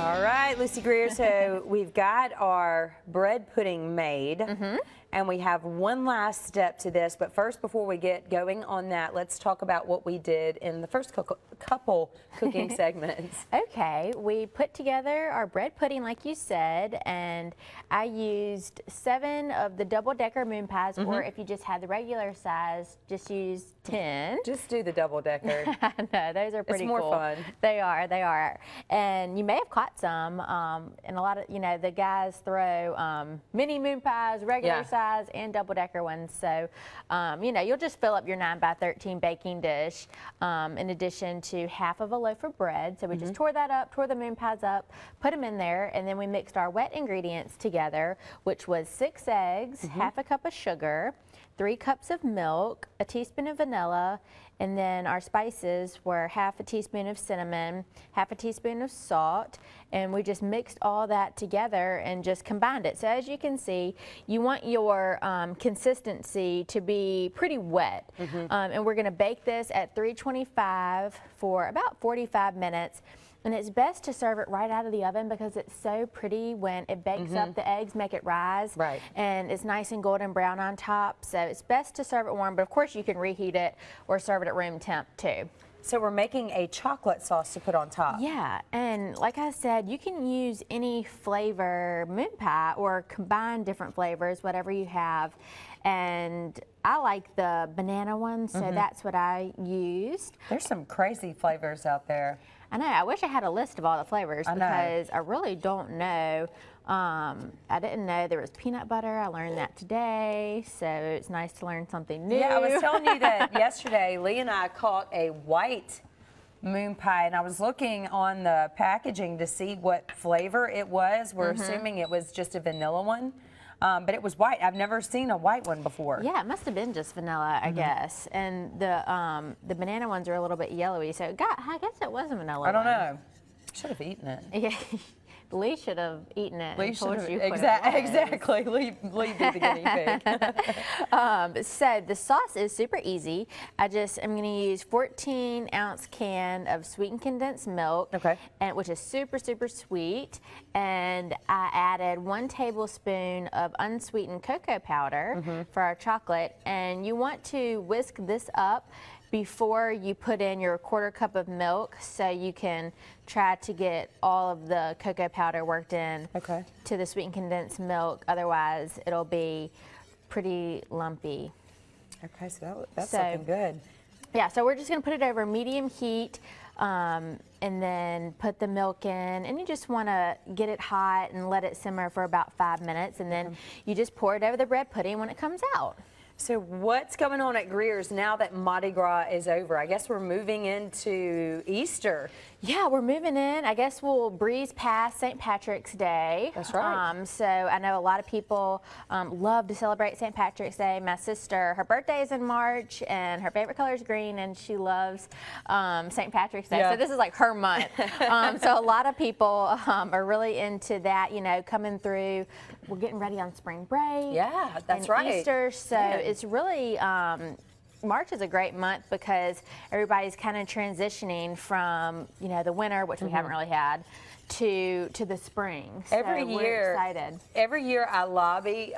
All right, Lucy Greer, so we've got our bread pudding made, and we have one last step to this, but first, before we get going on that, let's talk about what we did in the first couple cooking segments. Okay, we put together our bread pudding like you said, and I used 7 of the double-decker moon pies, or if you just had the regular size, just use 10. Just do the double-decker. I know, those are pretty cool. It's more fun. They are. And you may have caught some, and a lot of, the guys throw mini moon pies, regular size, and double-decker ones. So, you'll just fill up your 9x13 baking dish, in addition to half of a loaf of bread. So we just tore that up, tore the moon pies up, put them in there, and then we mixed our wet ingredients together, which was 6 eggs, half a cup of sugar, 3 cups of milk, a teaspoon of vanilla, and then our spices were half a teaspoon of cinnamon, half a teaspoon of salt, and we just mixed all that together and just combined it. So as you can see, you want your consistency to be pretty wet. And we're gonna bake this at 325 for about 45 minutes. And it's best to serve it right out of the oven because it's so pretty when it bakes up. The eggs make it rise, and it's nice and golden brown on top. So it's best to serve it warm, but of course you can reheat it or serve it at room temp too. So we're making a chocolate sauce to put on top. Yeah, and like I said, you can use any flavor moon pie or combine different flavors, whatever you have. And I like the banana one, so that's what I used. There's some crazy flavors out there. I know. I wish I had a list of all the flavors because I really don't know. I didn't know there was peanut butter. I learned that today, so it's nice to learn something new. Yeah, I was telling you that yesterday. Lee and I caught a white moon pie, and I was looking on the packaging to see what flavor it was. We're assuming it was just a vanilla one. But it was white. I've never seen a white one before. Yeah, it must have been just vanilla, I guess. And the banana ones are a little bit yellowy, so I guess it was a vanilla I don't know. Should have eaten it. Yeah. Lee should have eaten it and told you Exactly. Lee be the guinea pig. So the sauce is super easy. I'm going to use 14-ounce can of sweetened condensed milk, and which is super, super sweet. And I added 1 tablespoon of unsweetened cocoa powder for our chocolate. And you want to whisk this up before you put in your 1/4 cup of milk, so you can try to get all of the cocoa powder worked in to the sweetened condensed milk. Otherwise, it'll be pretty lumpy. Okay, so that's looking good. Yeah, so we're just gonna put it over medium heat, and then put the milk in, and you just wanna get it hot and let it simmer for about 5 minutes, and then you just pour it over the bread pudding when it comes out. So what's going on at Greer's now that Mardi Gras is over? I guess we're moving into Easter. Yeah, we're moving in. I guess we'll breeze past St. Patrick's Day. That's right. So I know a lot of people love to celebrate St. Patrick's Day. My sister, her birthday is in March, and her favorite color is green, and she loves St. Patrick's Day. So this is like her month. So a lot of people are really into that, coming through. We're getting ready on spring break. Yeah, that's right. Easter, so it's really, March is a great month because everybody's kind of transitioning from, the winter, which we haven't really had, to the spring. So we're excited. Every year I lobby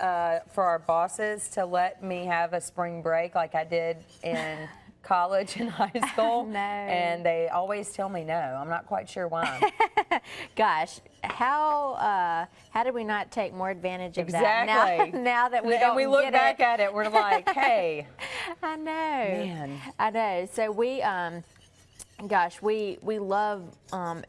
for our bosses to let me have a spring break like I did in college and high school. And they always tell me no. I'm not quite sure why. Gosh, how did we not take more advantage of that? Now that we don't and we look back at it, we're like, hey. I know. Man. I know. So we gosh, we love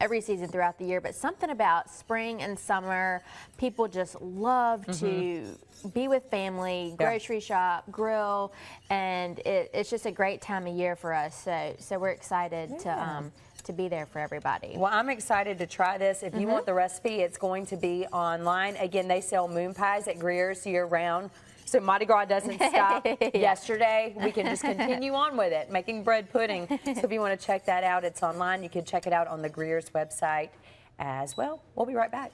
every season throughout the year, but something about spring and summer, people just love to be with family, grocery shop, grill, and it's just a great time of year for us. So we're excited to be there for everybody. Well, I'm excited to try this. If you want the recipe, it's going to be online. Again, they sell moon pies at Greer's year-round. So Mardi Gras doesn't stop yesterday. We can just continue on with it, making bread pudding. So if you want to check that out, it's online. You can check it out on the Greer's website as well. We'll be right back.